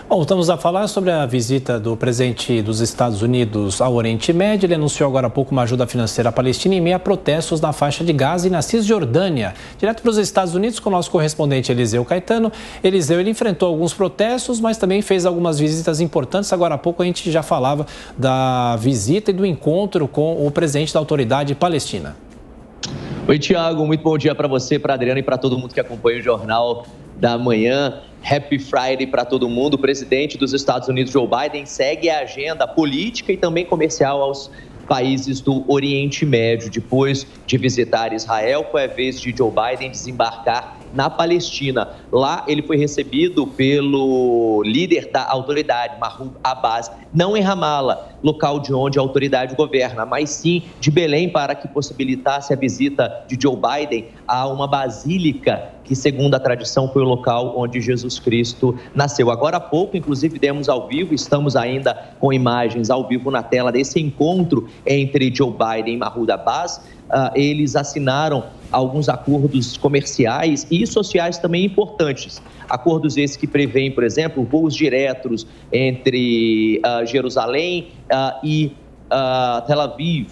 Bom, voltamos a falar sobre a visita do presidente dos Estados Unidos ao Oriente Médio. Ele anunciou agora há pouco uma ajuda financeira à Palestina em meio a protestos na faixa de Gaza e na Cisjordânia. Direto para os Estados Unidos com o nosso correspondente Eliseu Caetano. Eliseu, ele enfrentou alguns protestos, mas também fez algumas visitas importantes. Agora há pouco a gente já falava da visita e do encontro com o presidente da Autoridade Palestina. Oi, Tiago, muito bom dia para você, para a Adriana e para todo mundo que acompanha o Jornal da Manhã. Happy Friday para todo mundo. O presidente dos Estados Unidos, Joe Biden, segue a agenda política e também comercial aos países do Oriente Médio. Depois de visitar Israel, foi a vez de Joe Biden desembarcar na Palestina. Lá ele foi recebido pelo líder da autoridade, Mahmoud Abbas, não em Ramala, local de onde a autoridade governa, mas sim de Belém, para que possibilitasse a visita de Joe Biden a uma basílica que, segundo a tradição, foi o local onde Jesus Cristo nasceu. Agora há pouco, inclusive, demos ao vivo, estamos ainda com imagens ao vivo na tela desse encontro entre Joe Biden e Mahmoud Abbas. Eles assinaram alguns acordos comerciais e sociais também importantes. Acordos esses que prevêem, por exemplo, voos diretos entre Jerusalém e Tel Aviv,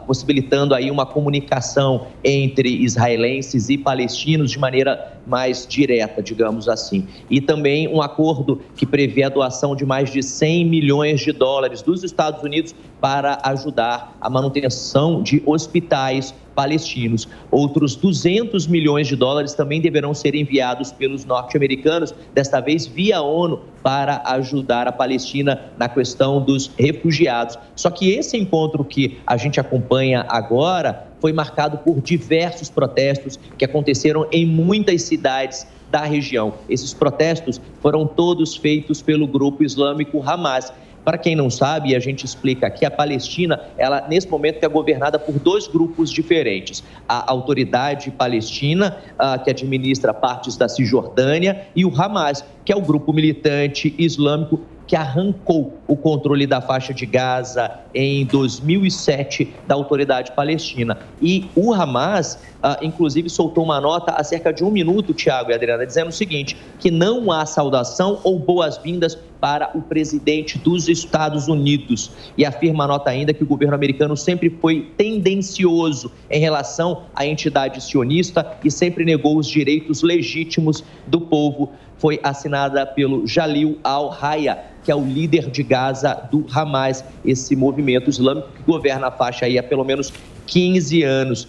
possibilitando aí uma comunicação entre israelenses e palestinos de maneira mais direta, digamos assim. E também um acordo que prevê a doação de mais de 100 milhões de dólares dos Estados Unidos para ajudar a manutenção de hospitais palestinos. Outros 200 milhões de dólares também deverão ser enviados pelos norte-americanos, desta vez via ONU, para ajudar a Palestina na questão dos refugiados. Só que esse encontro que a gente acompanha agora foi marcado por diversos protestos que aconteceram em muitas cidades da região. Esses protestos foram todos feitos pelo grupo islâmico Hamas. Para quem não sabe, a gente explica aqui, a Palestina, ela nesse momento é governada por dois grupos diferentes. A Autoridade Palestina, que administra partes da Cisjordânia, e o Hamas, que é o grupo militante islâmico que arrancou o controle da faixa de Gaza em 2007 da Autoridade Palestina. E o Hamas, inclusive, soltou uma nota há cerca de 1 minuto, Tiago e Adriana, dizendo o seguinte, que não há saudação ou boas-vindas para o presidente dos Estados Unidos. E afirma a nota ainda que o governo americano sempre foi tendencioso em relação à entidade sionista e sempre negou os direitos legítimos do povo. Foi assinada pelo Jalil al-Haya, que é o líder de Gaza do Hamas, esse movimento islâmico que governa a faixa aí há pelo menos 15 anos.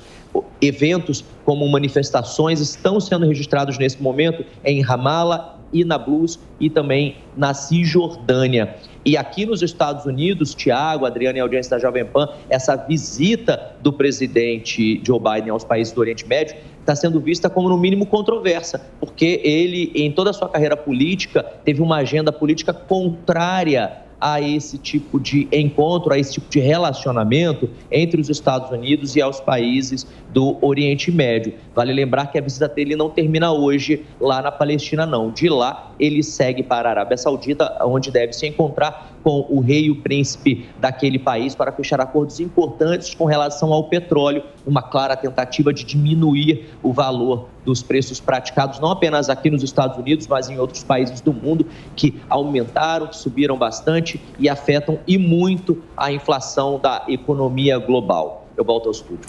Eventos como manifestações estão sendo registrados nesse momento em Ramala e Nablus e também na Cisjordânia. E aqui nos Estados Unidos, Tiago, Adriana e a audiência da Jovem Pan, essa visita do presidente Joe Biden aos países do Oriente Médio está sendo vista como, no mínimo, controversa, porque ele, em toda a sua carreira política, teve uma agenda política contrária a esse tipo de encontro, a esse tipo de relacionamento entre os Estados Unidos e aos países do Oriente Médio. Vale lembrar que a visita dele não termina hoje lá na Palestina, não. De lá, ele segue para a Arábia Saudita, onde deve se encontrar com o rei e o príncipe daquele país para fechar acordos importantes com relação ao petróleo, uma clara tentativa de diminuir o valor dos preços praticados, não apenas aqui nos Estados Unidos, mas em outros países do mundo que aumentaram, que subiram bastante e afetam e muito a inflação da economia global. Eu volto ao estúdio.